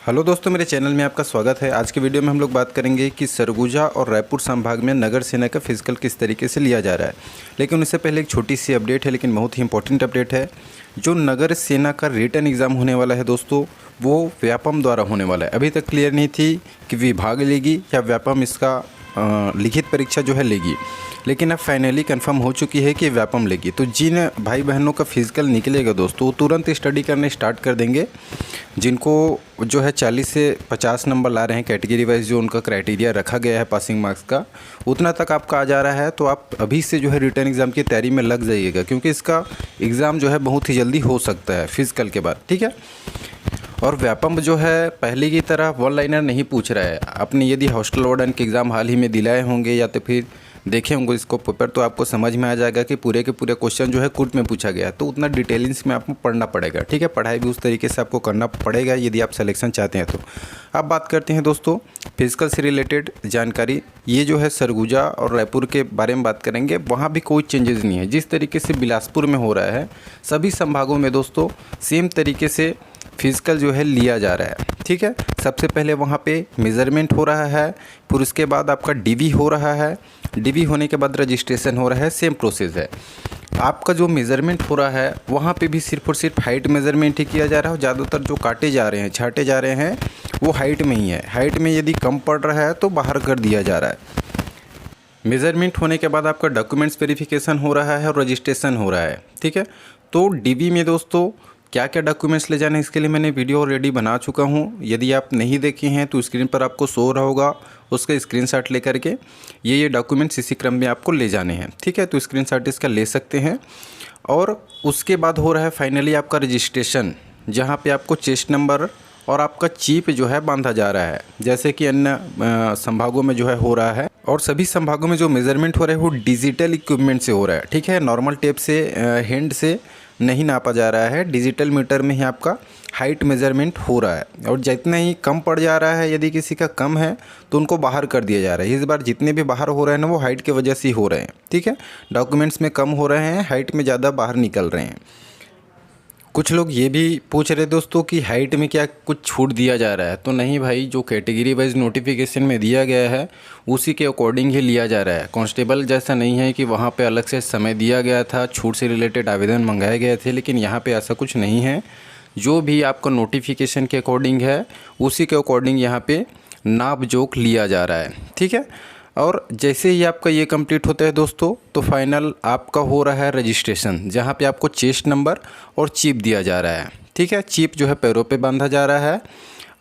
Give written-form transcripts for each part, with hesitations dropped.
Hello दोस्तों, मेरे channel में आपका स्वागत है। आज के वीडियो में हम लोग बात करेंगे कि सरगुजा और रायपुर संभाग में नगर सेना का फिजिकल किस तरीके से लिया जा रहा है। लेकिन उससे पहले एक छोटी सी अपडेट है, लेकिन बहुत ही इंपॉर्टेंट अपडेट है। जो नगर सेना का रिटन एग्ज़ाम होने वाला है दोस्तों, वो व्यापम द्वारा होने वाला है। अभी तक क्लियर नहीं थी कि विभाग लेगी या व्यापम इसका लिखित परीक्षा जो है लेगी, लेकिन अब फाइनली कंफर्म हो चुकी है कि व्यापम लेगी। तो जिन भाई बहनों का फिजिकल निकलेगा दोस्तों, वो तुरंत स्टडी करने स्टार्ट कर देंगे। जिनको जो है 40 से 50 नंबर ला रहे हैं कैटेगरी वाइज, जो उनका क्राइटेरिया रखा गया है पासिंग मार्क्स का, उतना तक आपका आ जा रहा है। तो आप अभी से जो है रिटर्न एग्ज़ाम की तैयारी में लग जाइएगा, क्योंकि इसका एग्ज़ाम जो है बहुत ही जल्दी हो सकता है फिजिकल के बाद, ठीक है। और व्यापम जो है पहले की तरह वन लाइनर नहीं पूछ रहा है। आपने यदि हॉस्टल वार्डन के एग्ज़ाम हाल ही में दिलाए होंगे या तो फिर देखे होंगे इसको पेपर, तो आपको समझ में आ जाएगा कि पूरे के पूरे क्वेश्चन जो है कुट में पूछा गया है। तो उतना डिटेलिंग्स में आपको पढ़ना पड़ेगा, ठीक है। पढ़ाई भी उस तरीके से आपको करना पड़ेगा यदि आप सिलेक्शन चाहते हैं तो। अब बात करते हैं दोस्तों फिजिकल से रिलेटेड जानकारी। ये जो है सरगुजा और रायपुर के बारे में बात करेंगे। वहाँ भी कोई चेंजेस नहीं है। जिस तरीके से बिलासपुर में हो रहा है, सभी संभागों में दोस्तों सेम तरीके से फिजिकल जो है लिया जा रहा है, ठीक है। सबसे पहले वहाँ पे मेज़रमेंट हो रहा है, फिर उसके बाद आपका डीवी हो रहा है, डीवी होने के बाद रजिस्ट्रेशन हो रहा है। सेम प्रोसेस है। आपका जो मेज़रमेंट हो रहा है वहाँ पे भी सिर्फ और सिर्फ हाइट मेज़रमेंट ही किया जा रहा है। ज़्यादातर जो काटे जा रहे हैं, छाटे जा रहे हैं, वो हाइट में ही है। हाइट में यदि कम पड़ रहा है तो बाहर कर दिया जा रहा है। मेज़रमेंट होने के बाद आपका डॉक्यूमेंट्स वेरिफिकेशन हो रहा है और रजिस्ट्रेशन हो रहा है, ठीक है। तो डीवी में दोस्तों क्या क्या डॉक्यूमेंट्स ले जाने, इसके लिए मैंने वीडियो ऑलरेडी बना चुका हूँ। यदि आप नहीं देखे हैं तो स्क्रीन पर आपको शो रहा होगा, उसका स्क्रीनशॉट लेकर के ये डॉक्यूमेंट्स इसी क्रम में आपको ले जाने हैं, ठीक है। तो स्क्रीनशॉट इसका ले सकते हैं। और उसके बाद हो रहा है फाइनली आपका रजिस्ट्रेशन, जहाँ पे आपको चेस्ट नंबर और आपका चिप जो है बांधा जा रहा है, जैसे कि अन्य संभागों में जो है हो रहा है। और सभी संभागों में जो मेज़रमेंट हो रहा है वो डिजिटल इक्विपमेंट से हो रहा है, ठीक है। नॉर्मल टेप से हैंड से नहीं नापा जा रहा है, डिजिटल मीटर में ही आपका हाइट मेज़रमेंट हो रहा है। और जितना ही कम पड़ जा रहा है, यदि किसी का कम है तो उनको बाहर कर दिया जा रहा है। इस बार जितने भी बाहर हो रहे हैं ना, वो हाइट की वजह से ही हो रहे हैं, ठीक है। डॉक्यूमेंट्स में कम हो रहे हैं, हाइट में ज़्यादा बाहर निकल रहे हैं। कुछ लोग ये भी पूछ रहे दोस्तों कि हाइट में क्या कुछ छूट दिया जा रहा है। तो नहीं भाई, जो कैटेगरी वाइज नोटिफिकेशन में दिया गया है उसी के अकॉर्डिंग ही लिया जा रहा है। कांस्टेबल जैसा नहीं है कि वहाँ पे अलग से समय दिया गया था, छूट से रिलेटेड आवेदन मंगाए गए थे, लेकिन यहाँ पे ऐसा कुछ नहीं है। जो भी आपका नोटिफिकेशन के अकॉर्डिंग है उसी के अकॉर्डिंग यहाँ पर नाप जोख लिया जा रहा है, ठीक है। और जैसे ही आपका ये कंप्लीट होता है दोस्तों, तो फाइनल आपका हो रहा है रजिस्ट्रेशन, जहाँ पे आपको चेस्ट नंबर और चिप दिया जा रहा है, ठीक है। चिप जो है पैरों पे बांधा जा रहा है।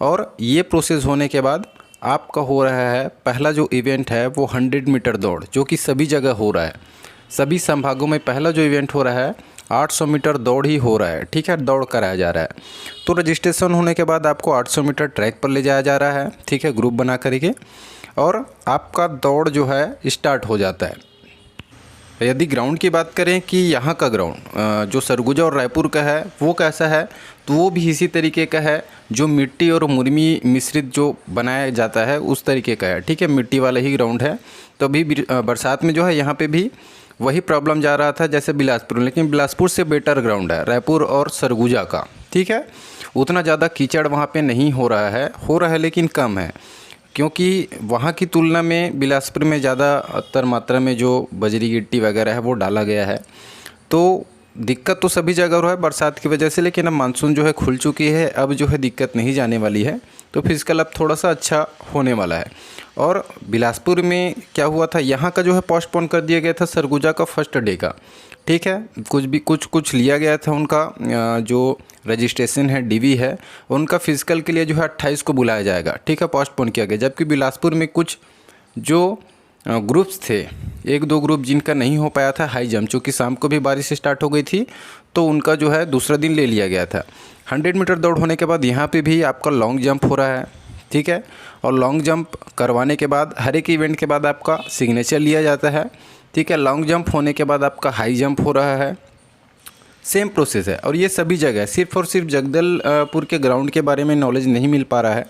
और ये प्रोसेस होने के बाद आपका हो रहा है पहला जो इवेंट है वो 100 मीटर दौड़, जो कि सभी जगह हो रहा है। सभी संभागों में पहला जो इवेंट हो रहा है 800 मीटर दौड़ ही हो रहा है, ठीक है। दौड़ कराया जा रहा है। तो रजिस्ट्रेशन होने के बाद आपको 800 मीटर ट्रैक पर ले जाया जा रहा है, ठीक है, ग्रुप बना करके, और आपका दौड़ जो है स्टार्ट हो जाता है। यदि ग्राउंड की बात करें कि यहाँ का ग्राउंड जो सरगुजा और रायपुर का है वो कैसा है, तो वो भी इसी तरीके का है। जो मिट्टी और मुरमी मिश्रित जो बनाया जाता है उस तरीके का है, ठीक है। मिट्टी वाला ही ग्राउंड है। तो अभी बरसात में जो है यहाँ पे भी वही प्रॉब्लम जा रहा था जैसे बिलासपुर, लेकिन बिलासपुर से बेटर ग्राउंड है रायपुर और सरगुजा का, ठीक है। उतना ज़्यादा कीचड़ वहाँ पे नहीं हो रहा है लेकिन कम है, क्योंकि वहाँ की तुलना में बिलासपुर में ज़्यादातर मात्रा में जो बजरी गिट्टी वगैरह है वो डाला गया है। तो दिक्कत तो सभी जगह हो रहा है बरसात की वजह से, लेकिन अब मानसून जो है खुल चुकी है, अब जो है दिक्कत नहीं जाने वाली है। तो फिजिकल अब थोड़ा सा अच्छा होने वाला है। और बिलासपुर में क्या हुआ था, यहाँ का जो है पोस्टपोन कर दिया गया था सरगुजा का फर्स्ट डे का, ठीक है। कुछ लिया गया था उनका जो रजिस्ट्रेशन है, डीवी है, उनका फिजिकल के लिए जो है 28 को बुलाया जाएगा, ठीक है, पोस्टपोन किया गया। जबकि बिलासपुर में कुछ जो ग्रुप्स थे, एक दो ग्रुप जिनका नहीं हो पाया था हाई जंप, चूँकि शाम को भी बारिश स्टार्ट हो गई थी, तो उनका जो है दूसरा दिन ले लिया गया था। 100 मीटर दौड़ होने के बाद यहाँ पे भी आपका लॉन्ग जंप हो रहा है, ठीक है। और लॉन्ग जंप करवाने के बाद हर एक इवेंट के बाद आपका सिग्नेचर लिया जाता है, ठीक है। लॉन्ग जंप होने के बाद आपका हाई जंप हो रहा है। सेम प्रोसेस है। और ये सभी जगह, सिर्फ और सिर्फ जगदलपुर के ग्राउंड के बारे में नॉलेज नहीं मिल पा रहा है,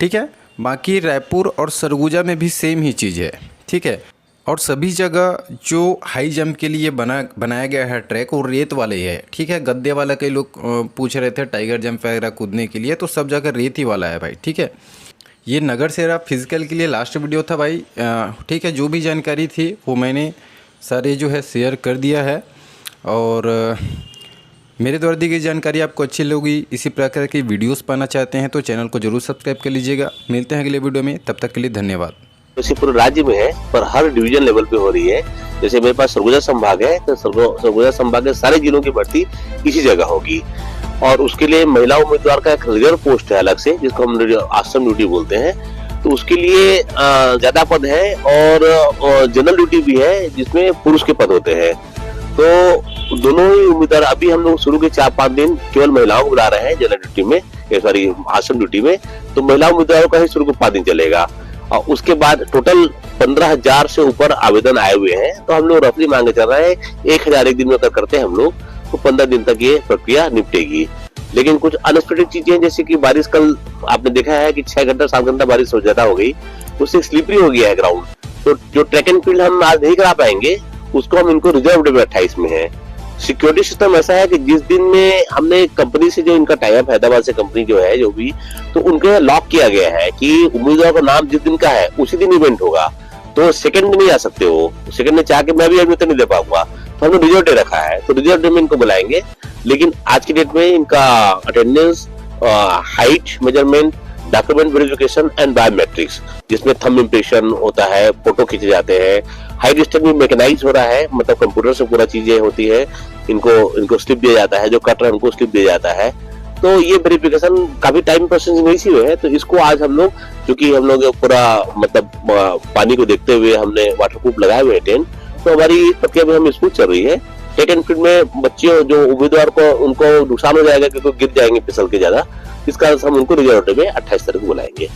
ठीक है। बाकी रायपुर और सरगुजा में भी सेम ही चीज़ है, ठीक है। और सभी जगह जो हाई जंप के लिए बनाया गया है ट्रैक वो रेत वाले ही है, ठीक है। गद्दे वाला कई लोग पूछ रहे थे टाइगर जंप वगैरह कूदने के लिए, तो सब जगह रेत ही वाला है भाई, ठीक है। ये नगरसेरा फिजिकल के लिए लास्ट वीडियो था भाई, ठीक है। जो भी जानकारी थी वो मैंने सारे जो है शेयर कर दिया है, और मेरे द्वारा दी गई जानकारी आपको अच्छी लगी। इसी प्रकार की वीडियोस पाना चाहते हैं तो चैनल को जरूर सब्सक्राइब कर लीजिएगा। मिलते हैं अगले वीडियो में, तब तक के लिए धन्यवाद। वैसे पूरे राज्य में है, पर हर डिवीजन लेवल पे हो रही है। जैसे मेरे पास सरगुजा संभाग है, तो सरगुजा संभाग के सारे जिलों की भर्ती इसी जगह होगी, और उसके लिए महिला उम्मीदवार का एक रिजर्व पोस्ट है अलग से, जिसको हम आश्रम ड्यूटी बोलते हैं। तो उसके लिए ज्यादा पद है, और जनरल ड्यूटी भी है जिसमें पुरुष के पद होते हैं। तो दोनों ही उम्मीदवार, अभी हम लोग शुरू के 4-5 दिन केवल महिलाओं को बुला रहे हैं जनरल ड्यूटी में, सॉरी आश्रम ड्यूटी में। तो महिला उम्मीदवारों का ही शुरू के 5 दिन चलेगा, और उसके बाद टोटल 15,000 से ऊपर आवेदन आए हुए हैं। तो हम लोग रफली मांगे चल रहा है 1,000 एक दिन में अगर करते हैं हम लोग, तो 15 दिन तक ये प्रक्रिया निपटेगी। लेकिन कुछ अनएक्सपेक्टेड चीजें, जैसे कि बारिश, कल आपने देखा है कि 6 घंटा 7 घंटा बारिश हो ज्यादा हो गई, उससे स्लिपरी हो गया है ग्राउंड। तो जो ट्रैक एंड फील्ड हम आज नहीं करा पाएंगे, उसको हम इनको रिजर्व डे में 28 में है। सिक्योरिटी सिस्टम ऐसा है कि जिस दिन में हमने कंपनी से, जो इनका टाइप हैदराबाद से कंपनी जो है जो भी, तो उनके लॉक किया गया है कि उम्मीदवार का नाम जिस दिन का है उसी दिन इवेंट होगा। तो सेकंड में नहीं आ सकते हो, सेकंड में चाह के मैं भी एडमिट नहीं दे पाऊंगा, तो हमने रिजर्व डे रखा है। तो रिजर्व डे में इनको बुलाएंगे, लेकिन आज की डेट में इनका attendance, height measurement, document verification and biometrics, जिसमें थंब इम्प्रेशन होता है, फोटो खींचे जाते हैं। हाइट स्टैंड भी मैकेनाइज हो रहा है, मतलब कंप्यूटर से पूरा चीजें होती है। इनको स्लिप दिया जाता है, जो कट रहा है उनको स्लिप दिया जाता है। तो ये वेरिफिकेशन काफी टाइम प्रोसेसिंग नहीं सी हुए है, तो इसको आज हम लोग, क्योंकि हम लोग पूरा मतलब पानी को देखते हुए हमने वाटरप्रूफ लगाए हुए टेंट, तो हमारी प्रक्रिया में हम स्मूथ चल रही है। ट्रैक एंड फील्ड में बच्चे जो उम्मीदवार को, उनको नुकसान हो जाएगा क्योंकि गिर जाएंगे फिसल के ज्यादा, इस कारण से हम उनको रिजर्व डे में 28 तारीख को बुलाएंगे।